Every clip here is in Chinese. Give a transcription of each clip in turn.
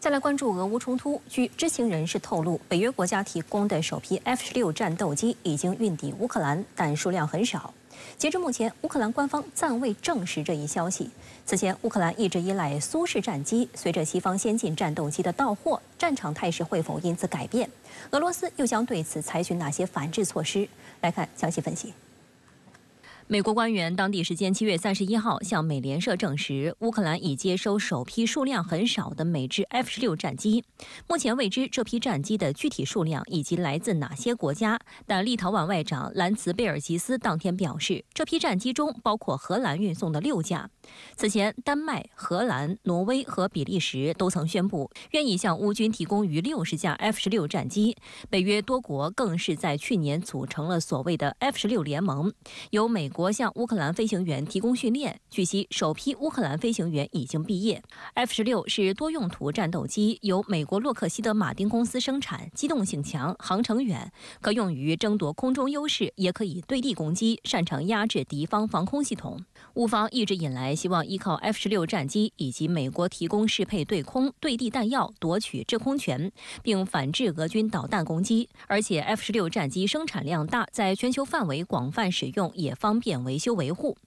再来关注俄乌冲突。据知情人士透露，北约国家提供的首批 F-16战斗机已经运抵乌克兰，但数量很少。截至目前，乌克兰官方暂未证实这一消息。此前，乌克兰一直依赖苏式战机，随着西方先进战斗机的到货，战场态势会否因此改变？俄罗斯又将对此采取哪些反制措施？来看详细分析。 美国官员当地时间7月31号向美联社证实，乌克兰已接收首批数量很少的美制 F-16战机。目前未知这批战机的具体数量以及来自哪些国家，但立陶宛外长兰茨贝尔吉斯当天表示，这批战机中包括荷兰运送的6架。此前，丹麦、荷兰、挪威和比利时都曾宣布愿意向乌军提供逾60架 F-16战机。北约多国更是在去年组成了所谓的 F-16联盟，由美国向乌克兰飞行员提供训练。据悉，首批乌克兰飞行员已经毕业。F-16是多用途战斗机，由美国洛克希德马丁公司生产，机动性强，航程远，可用于争夺空中优势，也可以对地攻击，擅长压制敌方防空系统。乌方一直以来希望依靠 F-16战机以及美国提供适配对空、对地弹药，夺取制空权，并反制俄军导弹攻击。而且 F-16战机生产量大，在全球范围广泛使用，也方便维修维护。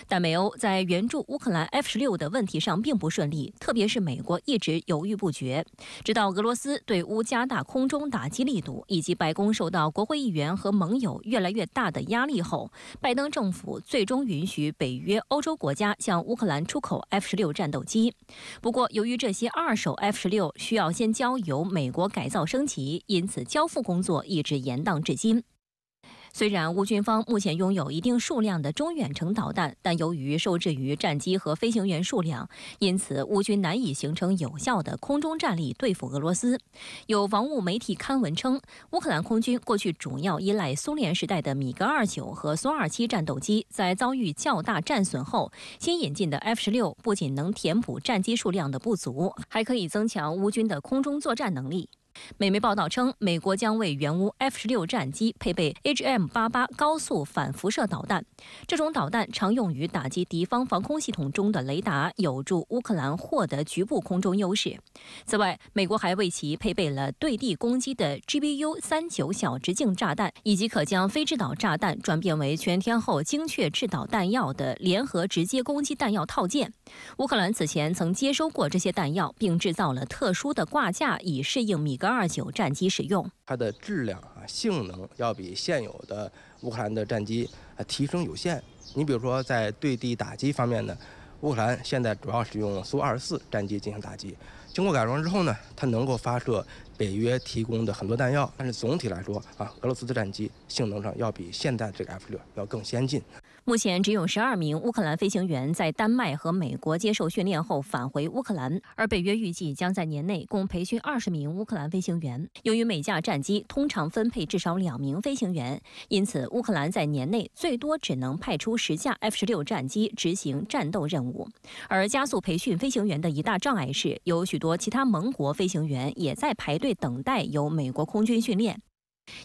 但美欧在援助乌克兰 F-16的问题上并不顺利，特别是美国一直犹豫不决。直到俄罗斯对乌加大空中打击力度，以及白宫受到国会议员和盟友越来越大的压力后，拜登政府最终允许北约欧洲国家向乌克兰出口 F-16战斗机。不过，由于这些二手 F-16需要先交由美国改造升级，因此交付工作一直延宕至今。 虽然乌军方目前拥有一定数量的中远程导弹，但由于受制于战机和飞行员数量，因此乌军难以形成有效的空中战力对付俄罗斯。有防务媒体刊文称，乌克兰空军过去主要依赖苏联时代的米格29和苏27战斗机，在遭遇较大战损后，新引进的 F-16不仅能填补战机数量的不足，还可以增强乌军的空中作战能力。 美媒报道称，美国将为援乌 F-16战机配备 HM88高速反辐射导弹。这种导弹常用于打击敌方防空系统中的雷达，有助乌克兰获得局部空中优势。此外，美国还为其配备了对地攻击的 GBU-39小直径炸弹，以及可将非制导炸弹转变为全天候精确制导弹药的联合直接攻击弹药套件。乌克兰此前曾接收过这些弹药，并制造了特殊的挂架，以适应米格29战机使用。它的质量性能要比现有的乌克兰的战机提升有限。你比如说，在对地打击方面呢，乌克兰现在主要使用苏24战机进行打击。经过改装之后呢，它能够发射北约提供的很多弹药。但是总体来说俄罗斯的战机性能上要比现在这个 F-16要更先进。 目前只有12名乌克兰飞行员在丹麦和美国接受训练后返回乌克兰，而北约预计将在年内共培训20名乌克兰飞行员。由于每架战机通常分配至少2名飞行员，因此乌克兰在年内最多只能派出10架 F-16战机执行战斗任务。而加速培训飞行员的一大障碍是，有许多其他盟国飞行员也在排队等待由美国空军训练。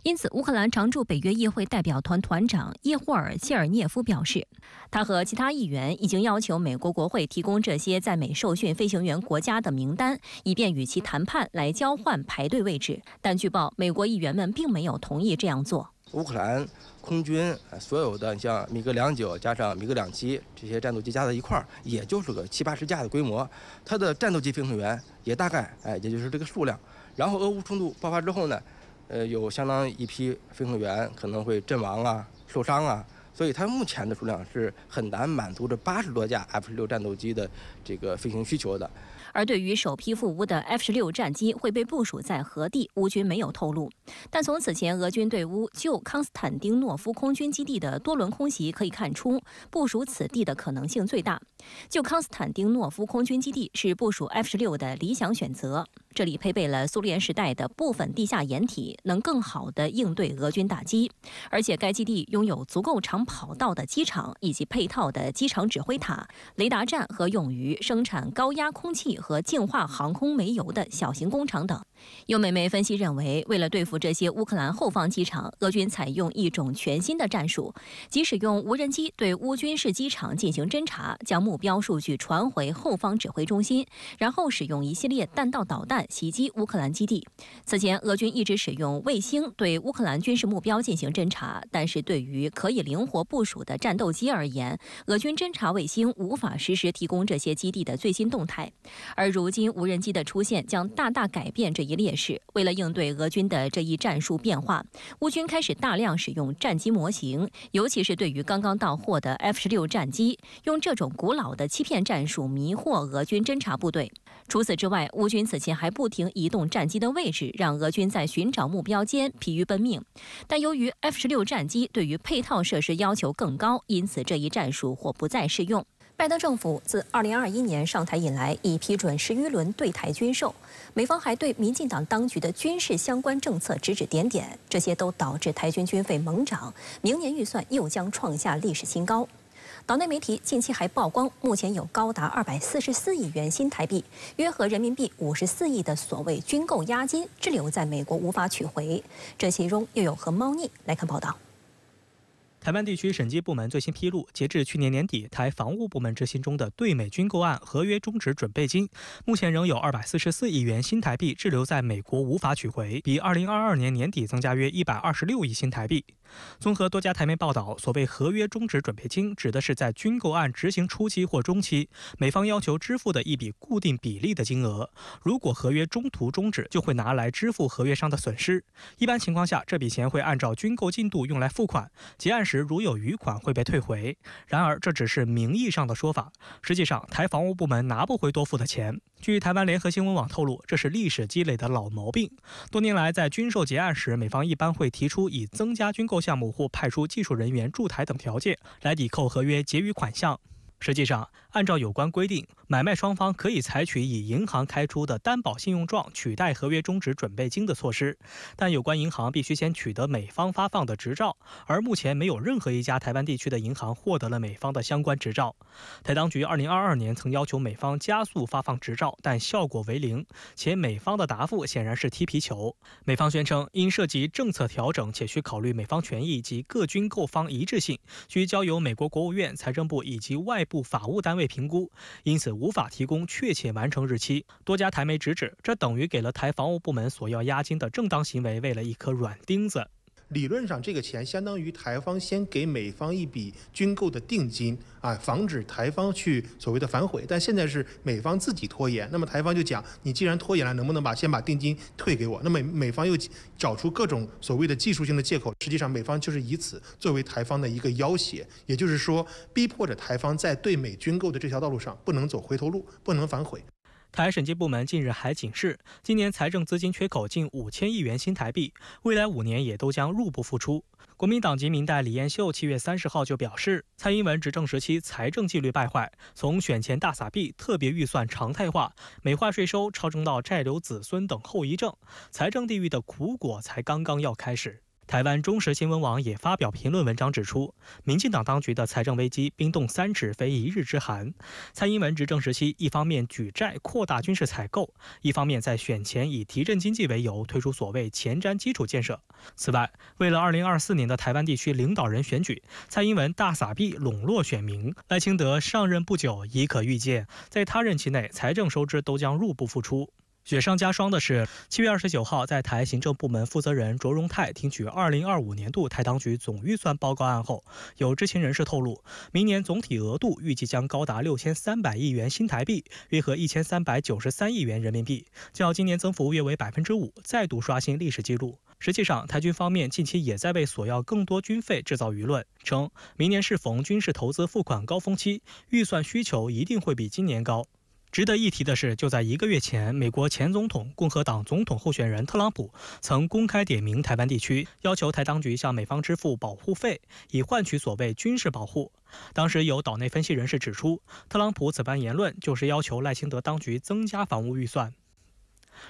因此，乌克兰常驻北约议会代表团团长叶霍尔谢尔涅夫表示，他和其他议员已经要求美国国会提供这些在美受训飞行员国家的名单，以便与其谈判来交换排队位置。但据报，美国议员们并没有同意这样做。乌克兰空军所有的像米格29加上米格27这些战斗机加在一块儿，也就是个70-80架的规模。它的战斗机飞行员也大概也就是这个数量。然后俄乌冲突爆发之后呢？ 有相当一批飞行员可能会阵亡受伤所以它目前的数量是很难满足这80多架 F-16战斗机的这个飞行需求的。而对于首批赴乌的 F-16战机会被部署在何地，乌军没有透露。但从此前俄军对乌旧康斯坦丁诺夫空军基地的多轮空袭可以看出，部署此地的可能性最大。旧康斯坦丁诺夫空军基地是部署 F-16的理想选择。这里配备了苏联时代的部分地下掩体，能更好地应对俄军打击。而且该基地拥有足够长跑道的机场，以及配套的机场指挥塔、雷达站和用于生产高压空气和净化航空煤油的小型工厂等。有美媒分析认为，为了对付这些乌克兰后方机场，俄军采用一种全新的战术，即使用无人机对乌军事机场进行侦察，将目标数据传回后方指挥中心，然后使用一系列弹道导弹弹袭击乌克兰基地。此前，俄军一直使用卫星对乌克兰军事目标进行侦察，但是对于可以灵活部署的战斗机而言，俄军侦察卫星无法实时提供这些基地的最新动态。而如今无人机的出现将大大改变这一劣势。为了应对俄军的这一战术变化，乌军开始大量使用战机模型，尤其是对于刚刚到货的 F-16战机，用这种古老的欺骗战术迷惑俄军侦察部队。除此之外，乌军此前还不停移动战机的位置，让俄军在寻找目标间疲于奔命。但由于 F-16战机对于配套设施要求更高，因此这一战术或不再适用。拜登政府自2021年上台以来，已批准10余轮对台军售，美方还对民进党当局的军事相关政策指指点点，这些都导致台军军费猛涨，明年预算又将创下历史新高。岛内媒体近期还曝光，目前有高达244亿元新台币，约合人民币54亿的所谓军购押金滞留在美国无法取回，这其中又有何猫腻？来看报道。台湾地区审计部门最新披露，截至去年年底，台防务部门执行中的对美军购案合约终止准备金，目前仍有244亿元新台币滞留在美国无法取回，比2022年年底增加约126亿新台币。综合多家台媒报道，所谓合约终止准备金，指的是在军购案执行初期或中期，美方要求支付的一笔固定比例的金额。如果合约中途终止，就会拿来支付合约商的损失。一般情况下，这笔钱会按照军购进度用来付款，结案时如有余款会被退回。然而，这只是名义上的说法，实际上台防务部门拿不回多付的钱。据台湾联合新闻网透露，这是历史积累的老毛病。多年来，在军售结案时，美方一般会提出以增加军购项目或派出技术人员驻台等条件来抵扣合约结余款项。实际上，按照有关规定，买卖双方可以采取以银行开出的担保信用状取代合约终止准备金的措施，但有关银行必须先取得美方发放的执照，而目前没有任何一家台湾地区的银行获得了美方的相关执照。台当局2022年曾要求美方加速发放执照，但效果为零，且美方的答复显然是踢皮球。美方宣称，因涉及政策调整且需考虑美方权益及各军购方一致性，需交由美国国务院、财政部以及外部法务单位评估，因此无法提供确切完成日期。多家台媒直指，这等于给了台防务部门索要押金的正当行为喂了一颗软钉子。理论上，这个钱相当于台方先给美方一笔军购的定金防止台方去所谓的反悔。但现在是美方自己拖延，那么台方就讲，你既然拖延了，能不能先把定金退给我？那么美方又找出各种所谓的技术性的借口，实际上美方就是以此作为台方的一个要挟，也就是说，逼迫着台方在对美军购的这条道路上不能走回头路，不能反悔。台审计部门近日还警示，今年财政资金缺口近5000亿元新台币，未来5年也都将入不敷出。国民党籍民代李彦秀7月30号就表示，蔡英文执政时期财政纪律败坏，从选前大撒币、特别预算常态化、美化税收，超征到债留子孙等后遗症，财政地狱的苦果才刚刚要开始。台湾中时新闻网也发表评论文章指出，民进党当局的财政危机冰冻3尺非一日之寒。蔡英文执政时期，一方面举债扩大军事采购，一方面在选前以提振经济为由推出所谓前瞻基础建设。此外，为了2024年的台湾地区领导人选举，蔡英文大撒币笼络选民。赖清德上任不久，已可预见，在他任期内财政收支都将入不敷出。雪上加霜的是，7月29号，在台行政部门负责人卓荣泰听取2025年度台当局总预算报告案后，有知情人士透露，明年总体额度预计将高达6300亿元新台币，约合1393亿元人民币，较今年增幅约为5%，再度刷新历史纪录。实际上，台军方面近期也在为索要更多军费制造舆论，称明年适逢军事投资付款高峰期，预算需求一定会比今年高。值得一提的是，就在1个月前，美国前总统、共和党总统候选人特朗普曾公开点名台湾地区，要求台当局向美方支付保护费，以换取所谓军事保护。当时有岛内分析人士指出，特朗普此番言论就是要求赖清德当局增加防务预算。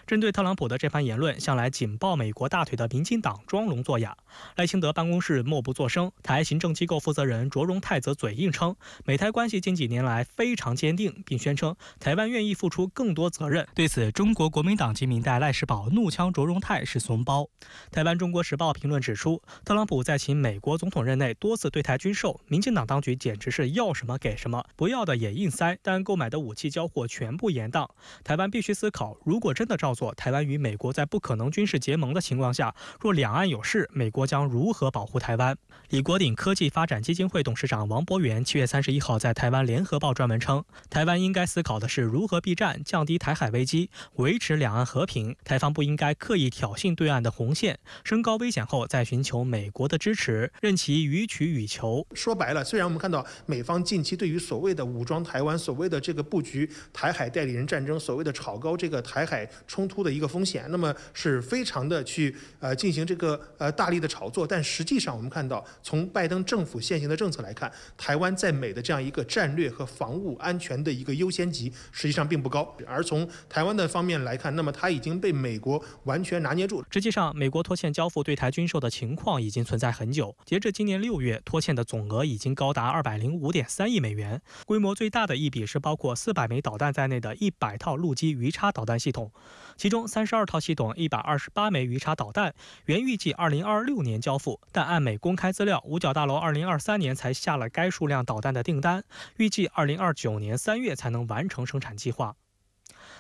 针对特朗普的这番言论，向来紧抱美国大腿的民进党装聋作哑，赖清德办公室默不作声。台行政机构负责人卓荣泰则嘴硬称，美台关系近几年来非常坚定，并宣称台湾愿意付出更多责任。对此，中国国民党籍民代赖士葆怒呛卓荣泰是怂包。台湾中国时报评论指出，特朗普在其美国总统任内多次对台军售，民进党当局简直是要什么给什么，不要的也硬塞，但购买的武器交货全部严当。台湾必须思考，如果真的照作，台湾与美国在不可能军事结盟的情况下，若两岸有事，美国将如何保护台湾？李国鼎科技发展基金会董事长王博元7月31号在台湾联合报专文称，台湾应该思考的是如何避战，降低台海危机，维持两岸和平。台方不应该刻意挑衅对岸的红线，升高危险后再寻求美国的支持，任其予取予求。说白了，虽然我们看到美方近期对于所谓的武装台湾、所谓的这个布局台海代理人战争、所谓的炒高这个台海冲突的一个风险，那么是非常的去进行这个大力的炒作，但实际上我们看到，从拜登政府现行的政策来看，台湾在美的这样一个战略和防务安全的一个优先级实际上并不高，而从台湾的方面来看，那么它已经被美国完全拿捏住了。实际上，美国拖欠交付对台军售的情况已经存在很久，截至今年6月，拖欠的总额已经高达205.3亿美元，规模最大的一笔是包括400枚导弹在内的100套陆基鱼叉导弹系统，其中32套系统、128枚鱼叉导弹原预计2026年交付，但按美公开资料，五角大楼2023年才下了该数量导弹的订单，预计2029年3月才能完成生产计划。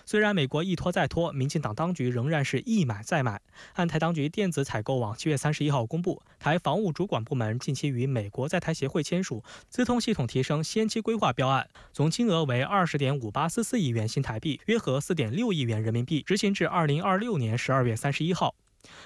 虽然美国一拖再拖，民进党当局仍然是一买再买。按台当局电子采购网7月31号公布，台防务主管部门近期与美国在台协会签署资通系统提升先期规划标案，总金额为20.5844亿元新台币，约合4.6亿元人民币，执行至2026年12月31号。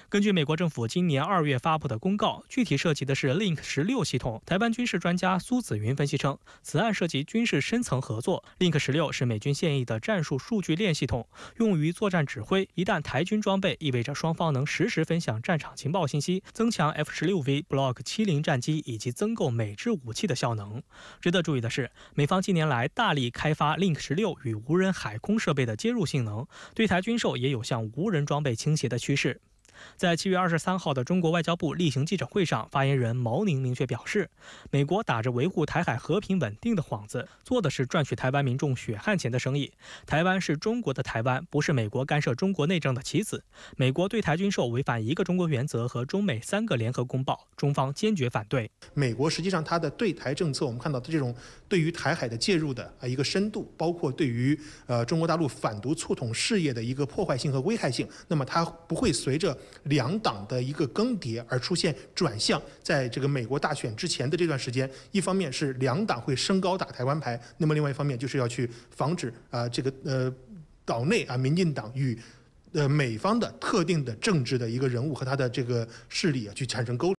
根据美国政府今年2月发布的公告，具体涉及的是 Link 16系统。台湾军事专家苏子云分析称，此案涉及军事深层合作。Link 16是美军现役的战术数据链系统，用于作战指挥。一旦台军装备，意味着双方能实时分享战场情报信息，增强 F-16V Block 70战机以及增购美制武器的效能。值得注意的是，美方近年来大力开发 Link 16与无人海空设备的接入性能，对台军售也有向无人装备倾斜的趋势。在7月23号的中国外交部例行记者会上，发言人毛宁明确表示，美国打着维护台海和平稳定的幌子，做的是赚取台湾民众血汗钱的生意。台湾是中国的台湾，不是美国干涉中国内政的棋子。美国对台军售违反一个中国原则和中美3个联合公报，中方坚决反对。美国实际上它的对台政策，我们看到它这种对于台海的介入的一个深度，包括对于中国大陆反独促统事业的一个破坏性和危害性，那么它不会随着两党的一个更迭而出现转向。在这个美国大选之前的这段时间，一方面是两党会升高打台湾牌，那么另外一方面就是要去防止岛内民进党与美方的特定的政治的一个人物和他的这个势力去产生勾连。